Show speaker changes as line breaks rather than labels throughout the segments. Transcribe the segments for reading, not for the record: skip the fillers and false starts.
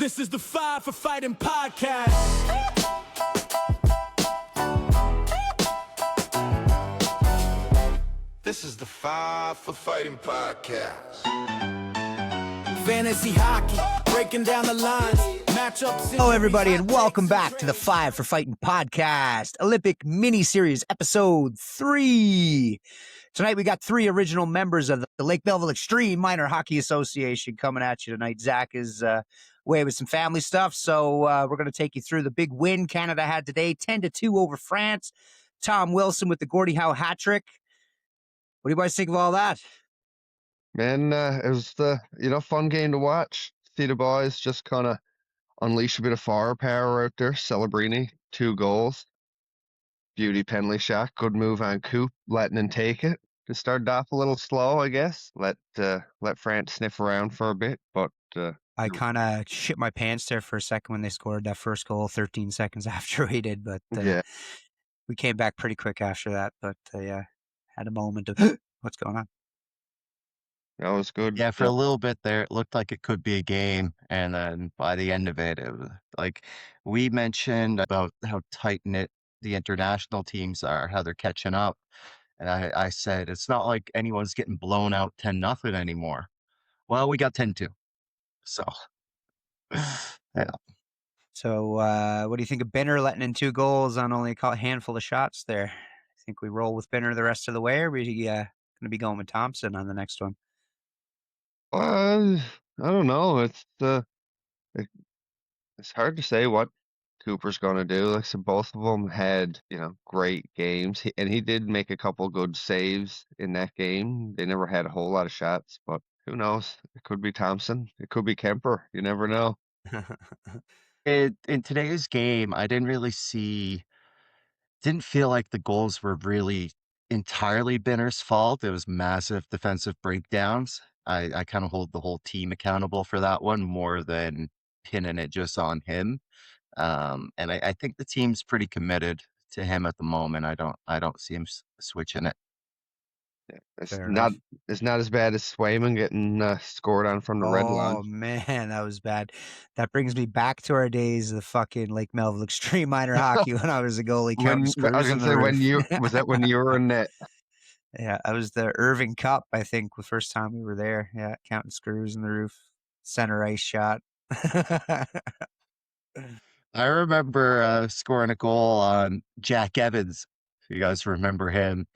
This is the Five for Fighting podcast.
This is the Five for Fighting podcast.
Fantasy hockey, breaking down the lines, matchups.
Hello, everybody, and welcome back to the Five for Fighting podcast, Olympic mini-series, episode 3. Tonight, we got 3 original members of the Lake Melville Extreme Minor Hockey Association coming at you tonight. Zach is away with some family stuff, so we're going to take you through the big win Canada had today, 10-2 over France. Tom Wilson with the Gordie Howe hat trick. What do you guys think of all that?
Man, it was the fun game to watch. See the boys just kind of unleash a bit of firepower out there. Celebrini, 2 goals. Beauty penalty shot. Good move on Coop, letting him take it. Just started off a little slow, I guess. Let France sniff around for a bit, but
I kind of shit my pants there for a second when they scored that first goal 13 seconds after we did, but
yeah.
We came back pretty quick after that, but had a moment of what's going on.
That was good.
Yeah, for a little bit there, it looked like it could be a game. And then by the end of it, it was like we mentioned about how tight-knit the international teams are, how they're catching up. And I said, it's not like anyone's getting blown out 10-0 anymore. Well, we got 10-2. So, yeah.
So what do you think of Benner letting in 2 goals on only a handful of shots there? I think we roll with Benner the rest of the way, or are we going to be going with Thompson on the next one?
I don't know. It's hard to say what Cooper's going to do. Like I said, both of them had great games, and he did make a couple good saves in that game. They never had a whole lot of shots, but who knows? It could be Thompson. It could be Kemper. You never know.
In today's game, I didn't feel like the goals were really entirely Benner's fault. It was massive defensive breakdowns. I kind of hold the whole team accountable for that one more than pinning it just on him. And I think the team's pretty committed to him at the moment. I don't see him switching it.
Yeah, it's not as bad as Swayman getting scored on from the red line.
Oh man, that was bad. That brings me back to our days of the fucking Lake Melville Extreme Minor Hockey when I was a goalie.
I was gonna say when you were in net.
Yeah, I was the Irving Cup, I think, the first time we were there. Yeah, counting screws in the roof, center ice shot.
I remember scoring a goal on Jack Evans. If you guys remember him,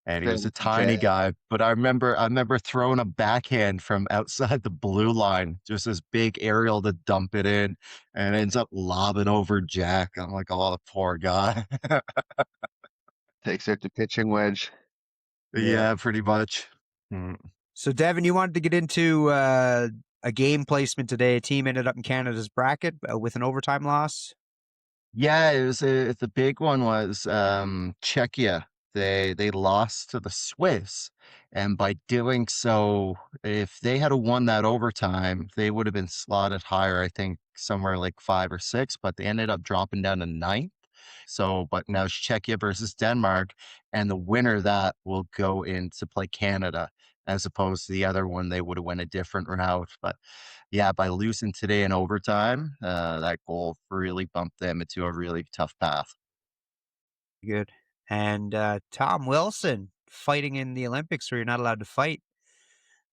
and he was a tiny guy. But I remember throwing a backhand from outside the blue line, just this big aerial to dump it in, and it ends up lobbing over Jack. I'm like, oh, the poor guy.
Takes out the pitching wedge.
Yeah, pretty much.
So, Devin, you wanted to get into a game placement today. A team ended up in Canada's bracket with an overtime loss.
Yeah, it was the big one was Czechia. They lost to the Swiss, and by doing so, if they had won that overtime, they would have been slotted higher. I think somewhere like 5 or 6, but they ended up dropping down to 9th. So, but now it's Czechia versus Denmark, and the winner of that will go in to play Canada, as opposed to the other one, they would have went a different route. But yeah, by losing today in overtime, that goal really bumped them into a really tough path.
Good. And Tom Wilson fighting in the Olympics where you're not allowed to fight.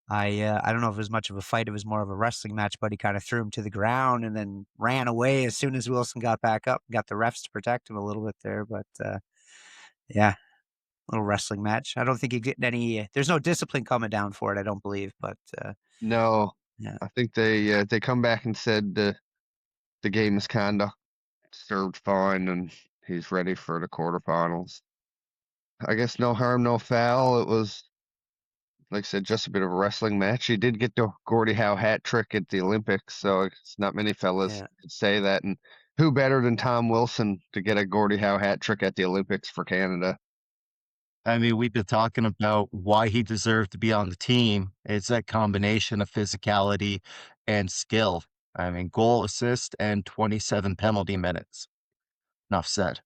I don't know if it was much of a fight. It was more of a wrestling match, but he kind of threw him to the ground and then ran away as soon as Wilson got back up. Got the refs to protect him a little bit there, but yeah, little wrestling match. I don't think he's getting any. There's no discipline coming down for it, I don't believe. But
no,
yeah.
I think they come back and said the game misconduct served fine, and he's ready for the quarterfinals. I guess no harm, no foul. It was, like I said, just a bit of a wrestling match. He did get the Gordie Howe hat trick at the Olympics, so it's not many fellas could say that. And who better than Tom Wilson to get a Gordie Howe hat trick at the Olympics for Canada?
I mean, we've been talking about why he deserved to be on the team. It's that combination of physicality and skill. I mean, goal, assist, and 27 penalty minutes. Enough said.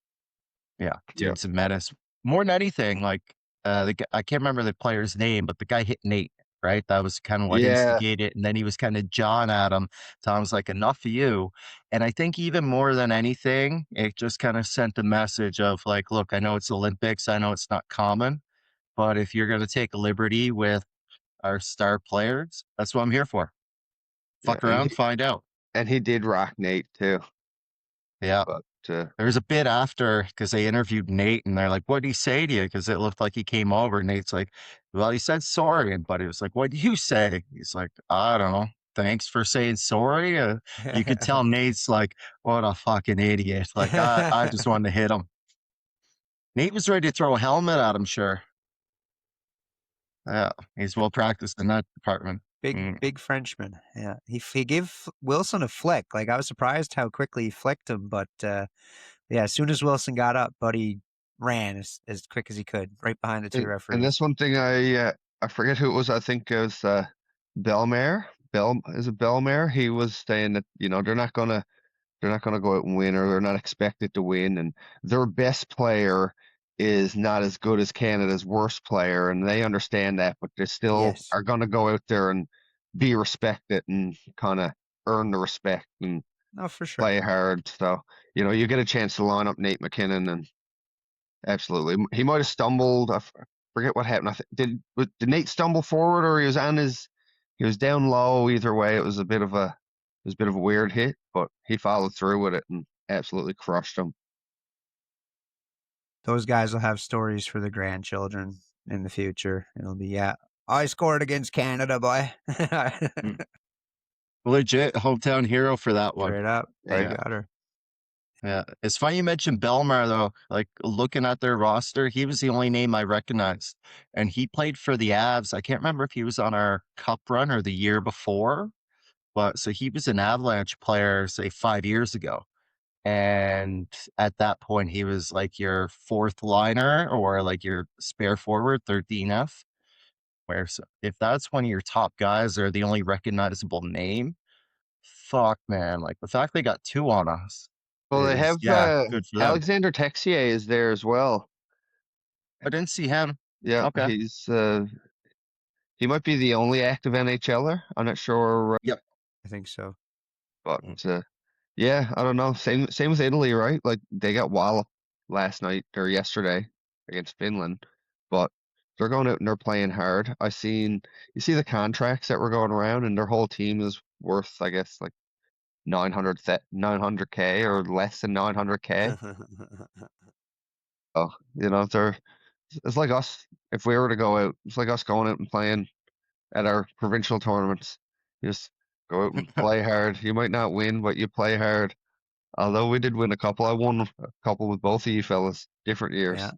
Yeah, dude's a menace. More than anything, like I can't remember the player's name, but the guy hit Nate right? That was kind of what
Yeah,
instigated. And then he was kind of jawing at him. Tom's like, enough of you. And I think even more than anything, it just kind of sent a message of like, look, I know it's Olympics. I know it's not common, but if you're going to take a liberty with our star players, that's what I'm here for.
yeah,
Fuck around, find out.
and he did rock Nate too,
Yeah.
but
There was a bit after because they interviewed Nate and they're like, what did he say to you? Because it looked like he came over. Nate's like, well, he said sorry. And Buddy was like, what do you say? He's like, I don't know. Thanks for saying sorry. You could tell Nate's like, what a fucking idiot. Like, I just wanted to hit him. Nate was ready to throw a helmet at him, sure. Yeah, he's well practiced in that department.
Big Frenchman. Yeah, he gave Wilson a flick. Like I was surprised how quickly he flicked him, but yeah, as soon as Wilson got up, Buddy ran as quick as he could, right behind the two
and
referees.
this one thing I forget who it was. I think it was Belmare. Is it Belmare? He was saying that they're not gonna go out and win, or they're not expected to win, and their best player is not as good as Canada's worst player, and they understand that, but they still
Yes.
are gonna go out there and be respected and kind of earn the respect and
No, for sure.
play hard. So you get a chance to line up Nate McKinnon, and absolutely, he might have stumbled. Forget what happened. Did Nate stumble forward, or he was down low? Either way, it was a bit of a weird hit, but he followed through with it and absolutely crushed him.
Those guys will have stories for the grandchildren in the future. It'll be, yeah, I scored against Canada, boy.
Mm. Legit hometown hero for that one.
Straight up. They
Yeah.
got her.
Yeah. It's funny you mentioned Belmar, though. Like looking at their roster, he was the only name I recognized. And he played for the Avs. I can't remember if he was on our cup run or the year before, but so he was an Avalanche player, say 5 years ago. And at that point, he was like your fourth liner or like your spare forward, 13F. Where so if that's one of your top guys or the only recognizable name, fuck, man. Like the fact they got two on us
Well, they
is,
have
yeah, good for them.
Alexander Texier is there as well.
I didn't see him.
Yeah,
Okay.
he might be the only active NHLer. I'm not sure,
Yep.
I think so.
but
Mm.
yeah, I don't know. Same with Italy, right? Like they got walloped last night or yesterday against Finland, but they're going out and they're playing hard. You see the contracts that were going around, and their whole team is worth, I guess, like 900K or less than 900K. Oh, it's like us. If we were to go out, it's like us going out and playing at our provincial tournaments. You just go out and play hard. You might not win, but you play hard. Although we did win a couple. I won a couple with both of you fellas, different years.
Yeah.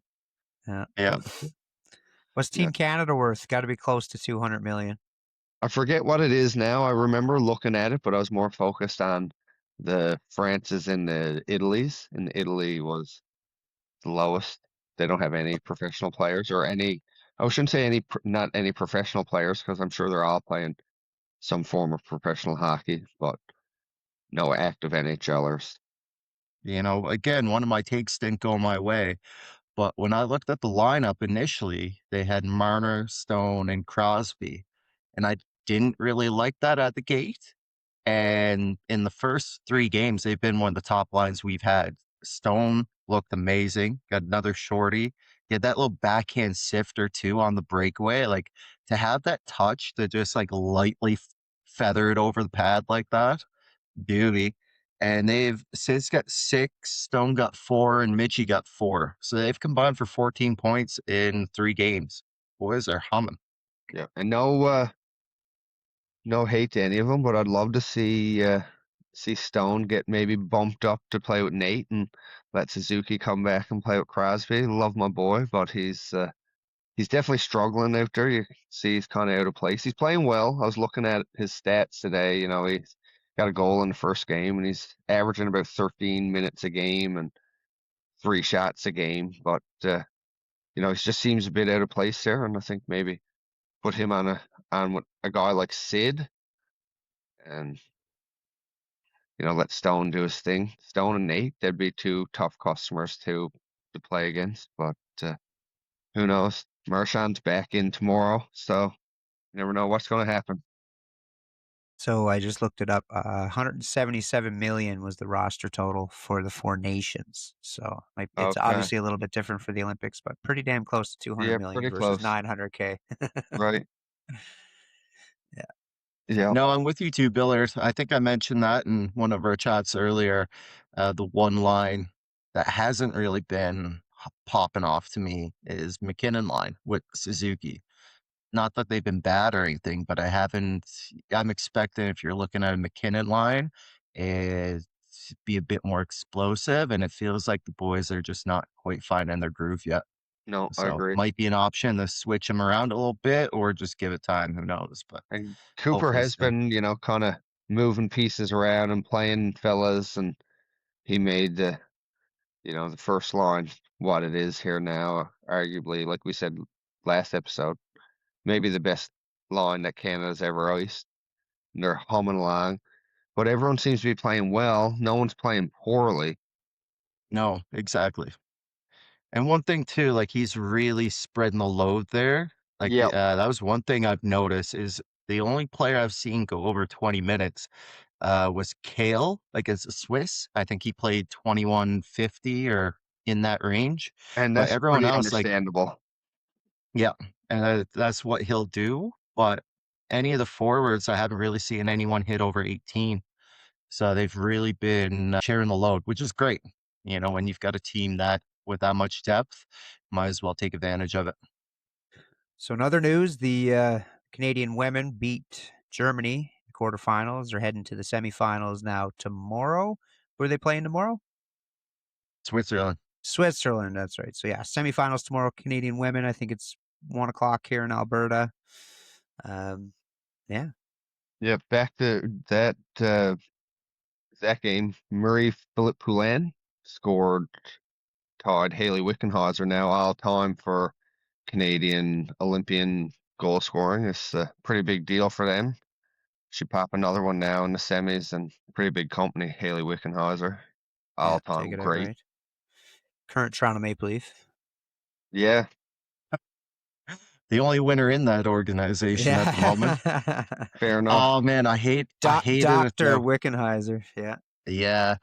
Yeah.
Yeah.
What's
Yeah.
Team Canada worth? Got to be close to 200 million.
I forget what it is now. I remember looking at it, but I was more focused on the France's and the Italy's, and Italy was the lowest. They don't have any professional players or any. I shouldn't say not any professional players, because I'm sure they're all playing some form of professional hockey, but no active NHLers.
Again, one of my takes didn't go my way. But when I looked at the lineup initially, they had Marner, Stone, and Crosby. And I didn't really like that at the gate. And in the first 3 games, they've been one of the top lines we've had. Stone looked amazing. Got another shorty. He had that little backhand sifter too on the breakaway. Like to have that touch to just like lightly feather it over the pad like that. Beauty. And Sis got 6, Stone got 4, and Mitchie got 4. So they've combined for 14 points in 3 games. Boys are humming.
Yeah, and no hate to any of them, but I'd love to see Stone get maybe bumped up to play with Nate and let Suzuki come back and play with Crosby. Love my boy, but he's definitely struggling out there. You see he's kind of out of place. He's playing well. I was looking at his stats today. He's got a goal in the first game, and he's averaging about 13 minutes a game and 3 shots a game. But he just seems a bit out of place there, and I think maybe put him on with a guy like Sid, and let Stone do his thing. Stone and Nate, they'd be 2 tough customers to play against, but who knows? Marchand's back in tomorrow, so never know what's going to happen.
So I just looked it up. 177 million was the roster total for the four nations. So like, it's
Okay.
obviously a little bit different for the Olympics, but pretty damn close to 200
Yeah,
million
pretty
versus
close.
900K.
Right.
Yeah.
Yeah.
No, I'm with you too, Billard. I think I mentioned that in one of our chats earlier. The one line that hasn't really been popping off to me is McKinnon line with Suzuki. Not that they've been bad or anything, but I'm expecting if you're looking at a McKinnon line, it be a bit more explosive, and it feels like the boys are just not quite finding their groove yet.
No, I
So
agree.
might be an option to switch them around a little bit or just give it time. Who knows? But
And Cooper
hopefully
has
soon.
been, kind of moving pieces around and playing fellas, and he made the first line what it is here now. Arguably, like we said last episode, maybe the best line that Canada's ever iced. And they're humming along, but everyone seems to be playing well. No one's playing poorly.
No, exactly. And one thing too, like he's really spreading the load there. Like
Yep.
that was one thing I've noticed is the only player I've seen go over 20 minutes was Kale, like as a Swiss. I think he played 2150 or in that range.
And
But
that's
everyone
pretty
else, like,
understandable.
yeah, and that's what he'll do. But any of the forwards, I haven't really seen anyone hit over 18. So they've really been sharing the load, which is great. When you've got a team that with that much depth, might as well take advantage of it.
So in other news, the Canadian women beat Germany in quarterfinals. They're heading to the semifinals now tomorrow. Who are they playing tomorrow?
Switzerland.
Switzerland. That's right. So yeah, semifinals tomorrow. Canadian women. I think it's 1 o'clock here in Alberta. Yeah.
Yeah, back to that game. Marie Philip Poulin scored, tied Haley Wickenhauser now all time for Canadian Olympian goal scoring. It's a pretty big deal for them. She popped another one now in the semis, and pretty big company, Haley Wickenhauser.
Yeah.
All
Take
time
it out
great.
right. Current Toronto Maple Leaf.
Yeah,
The only winner in that organization at the moment.
Yeah.
fair enough.
Oh man, I hated it
Dr.
though.
Wickenheiser. Yeah.
Yeah.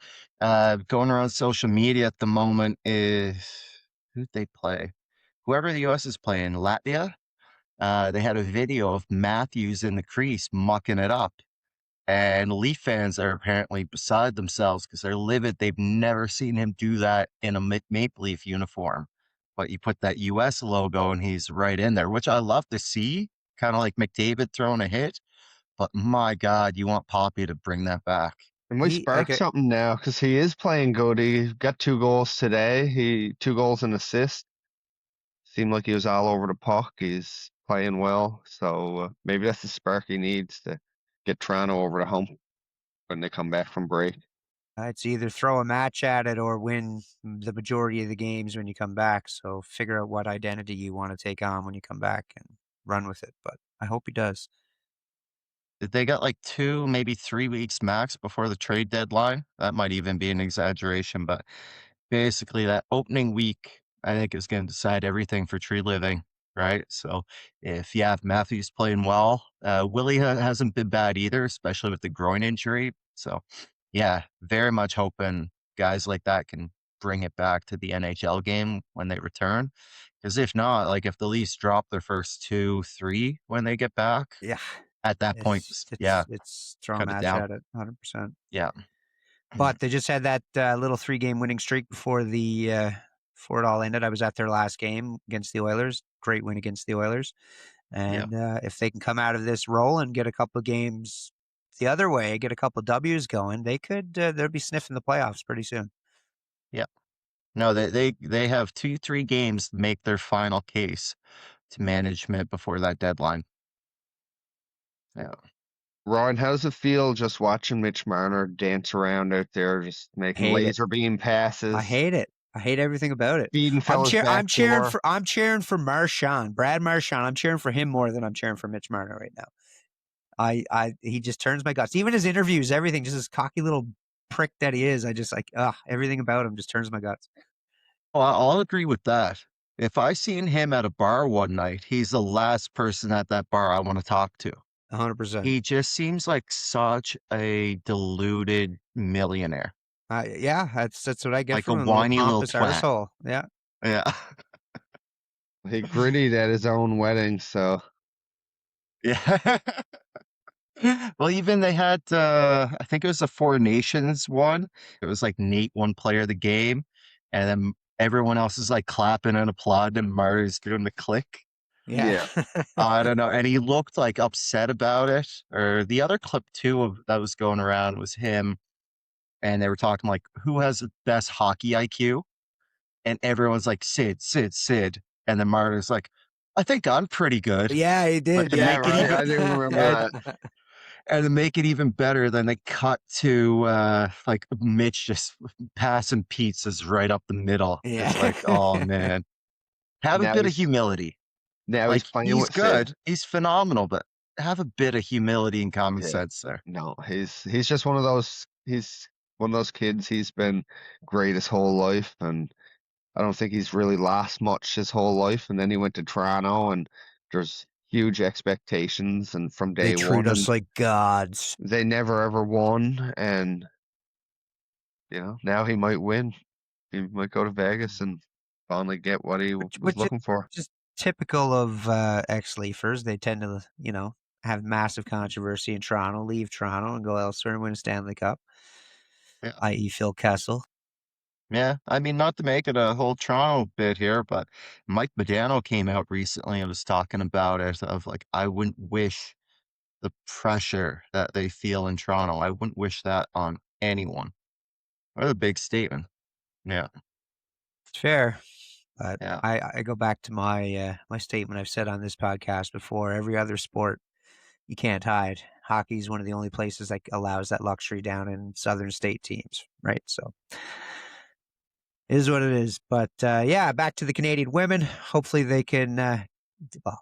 Going around social media at the moment is who'd they play? Whoever the US is playing, Latvia. They had a video of Matthews in the crease mucking it up. And Leaf fans are apparently beside themselves because they're livid. They've never seen him do that in a Maple Leaf uniform. But you put that US logo and he's right in there, which I love to see, kind of like McDavid throwing a hit. But my God, you want Poppy to bring that back.
And we
He like
spark something now because he is playing Goldie. Got 2 goals today. 2 goals and assist. Seemed like he was all over the puck. He's playing well, so maybe that's the spark he needs to get Toronto over the hump when they come back from break.
it's either throw a match at it or win the majority of the games when you come back. So figure out what identity you want to take on when you come back and run with it. But I hope he does.
They got like 2, maybe 3 weeks max before the trade deadline. That might even be an exaggeration, but basically that opening week, I think is going to decide everything for Tree Living, right? So if you have Matthews playing well, Willie hasn't been bad either, especially with the groin injury. So yeah, very much hoping guys like that can bring it back to the NHL game when they return. Because if not, like if the Leafs drop their first 2, 3 when they get back,
Yeah.
at that point, yeah,
It's throw a
cut it
match
down.
at it 100%.
Yeah.
But they just had that little 3-game winning streak before before it all ended. I was at their last game against the Oilers. Great win against the Oilers.
Yeah.
And if they can come out of this roll and get a couple of games the other way, get a couple of W's going, they could they'll be sniffing the playoffs pretty soon.
Yeah. No, they have 2, 3 games to make their final case to management before that deadline. Yeah.
Ryan, how does it feel just watching Mitch Marner dance around out there, just making
Hate it.
laser beam passes,
I hate it. I hate everything about it.
feeding fellas back door?
I'm cheering for Marchand, Brad Marchand. I'm cheering for him more than I'm cheering for Mitch Marner right now. He just turns my guts. Even his interviews, everything, just this cocky little prick that he is. I just everything about him just turns my guts.
Well, I'll agree with that. If I seen him at a bar one night, he's the last person at that bar I want to talk to.
100%.
He just seems like such a deluded millionaire,
Yeah, that's what I get
like a
from him. A little
whiny little
pompous
twat.
arsehole. Yeah.
Yeah.
He grittied at his own wedding, so
Yeah. Well, even they had, I think it was the Four Nations one. It was like Nate won player of the game, and then everyone else is like clapping and applauding, and Murray's doing the click.
Yeah.
yeah.
I don't know. And he looked like upset about it. Or the other clip too that was going around was him, and they were talking like, who has the best hockey IQ? And everyone's like, Sid, Sid, Sid. And then Marty's like, I think I'm pretty good.
Yeah, he
But
did.
to
Yeah.
make it
right?
even
I do remember that.
and to make it even better, then they cut to like Mitch just passing pizzas right up the middle.
Yeah.
It's like, oh man. Have a
Now
bit of
he's
humility.
now he's
Like
playing
he's
with Sid.
good, he's phenomenal, but have a bit of humility and common
Yeah.
sense there.
No, he's just one of those. He's one of those kids. He's been great his whole life, and I don't think he's really lost much his whole life. And then he went to Toronto, and there's huge expectations, and from
They
day
treat
one,
us
and
like gods.
they never ever won. And now he might win. He might go to Vegas and finally get what he was
Which is
looking for.
just typical of ex-Leafers. They tend to, have massive controversy in Toronto, leave Toronto and go elsewhere and win a Stanley Cup,
Yeah.
i.e. Phil Kessel.
Yeah. I mean, not to make it a whole Toronto bit here, but Mike Modano came out recently and was talking about it of like, I wouldn't wish the pressure that they feel in Toronto. I wouldn't wish that on anyone. What a big statement. Yeah.
It's fair. But
Yeah.
I go back to my statement I've said on this podcast before. Every other sport you can't hide. Hockey is one of the only places that allows that luxury down in southern state teams, right? So it is what it is. But yeah, back to the Canadian women. Hopefully they can. Well,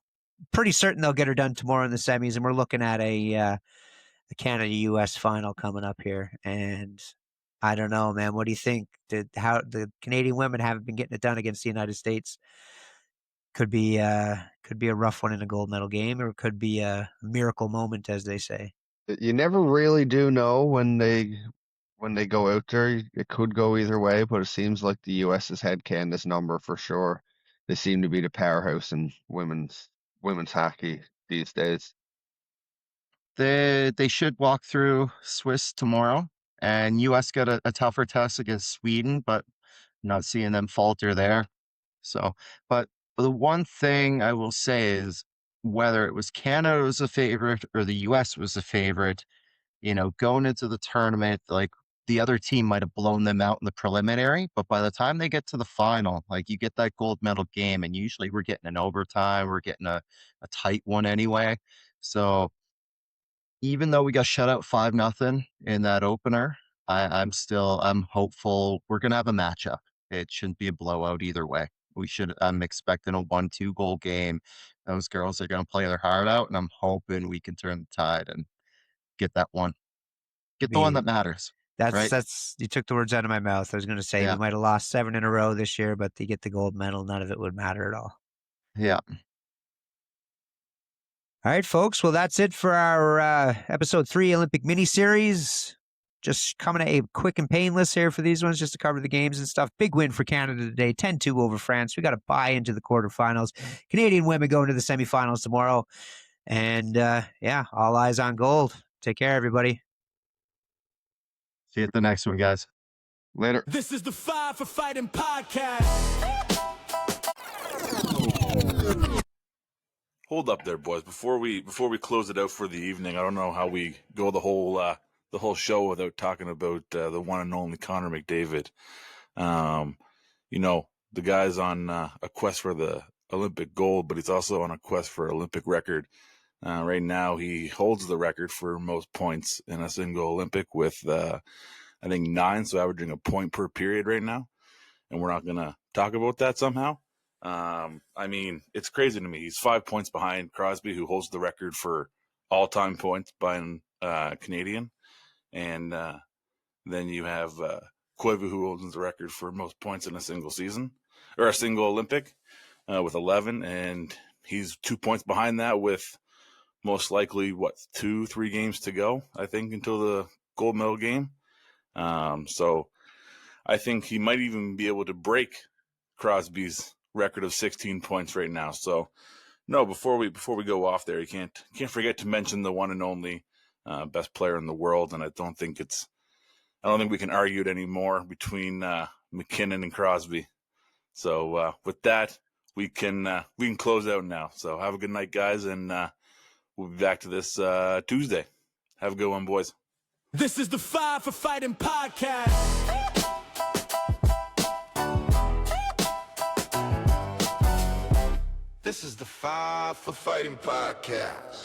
pretty certain they'll get her done tomorrow in the semis, and we're looking at a Canada-U.S. final coming up here. And I don't know, man. What do you think? How the Canadian women haven't been getting it done against the United States? Could be a rough one in a gold medal game, or it could be a miracle moment, as they say.
You never really do know when they go out there. It could go either way, but it seems like the US has had Canada's number for sure. They seem to be the powerhouse in women's hockey these days.
They should walk through Swiss tomorrow, and US got a tougher test against Sweden, but not seeing them falter there. So, but the one thing I will say is whether it was Canada was a favorite or the US was a favorite, going into the tournament, like the other team might have blown them out in the preliminary, but by the time they get to the final, like you get that gold medal game, and usually we're getting an overtime, we're getting a tight one anyway. So even though we got shut out 5-0 in that opener, I'm hopeful we're gonna have a matchup. It shouldn't be a blowout either way. I'm expecting a 1-2 goal game. Those girls are gonna play their heart out, and I'm hoping we can turn the tide and get that one. Get the one
Me,
that matters.
that's
Right?
that's you took the words out of my mouth. I was going to say we
Yeah.
might have lost 7 in a row this year, but to get the gold medal, none of it would matter at all.
Yeah.
All right, folks. Well, that's it for our episode 3 Olympic mini series. Just coming at a quick and painless here for these ones, just to cover the games and stuff. Big win for Canada today, 10-2 over France. We got to buy into the quarterfinals. Canadian women going to the semifinals tomorrow. And yeah, all eyes on gold. Take care, everybody.
See you at the next one, guys.
Later.
This is the Five for Fighting podcast.
Hold up there, boys. Before we close it out for the evening, I don't know how we go the whole show without talking about the one and only Connor McDavid. The guy's on a quest for the Olympic gold, but he's also on a quest for Olympic record. Right now, he holds the record for most points in a single Olympic with, I think, 9, so averaging a point per period right now. And we're not going to talk about that somehow. I mean, it's crazy to me. He's 5 points behind Crosby, who holds the record for all-time points by a Canadian. And then you have Koivu, who holds the record for most points in a single season, or a single Olympic. with 11, and he's 2 points behind that with most likely, 2-3 games to go, I think, until the gold medal game. So I think he might even be able to break Crosby's record of 16 points right now. So no, before we go off there, you can't forget to mention the one and only best player in the world, and I don't think we can argue it anymore between McKinnon and Crosby. So with that, we can close out now. So have a good night, guys, and we'll be back to this Tuesday. Have a good one, boys.
This is the Five for Fighting podcast.
This is the Five for Fighting podcast.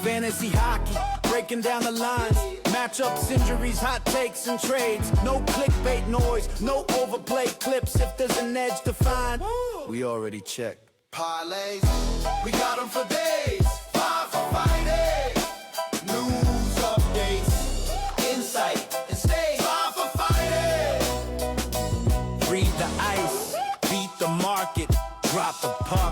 Fantasy hockey, breaking down the lines. Matchups, injuries, hot takes, and trades. No clickbait noise, no overplay clips. If there's an edge to find, we already checked.
Parlays, we got them for days. Five for Fighting. News updates, insight, and stage. Five for Fighting.
Read the ice, beat the market, drop the puck.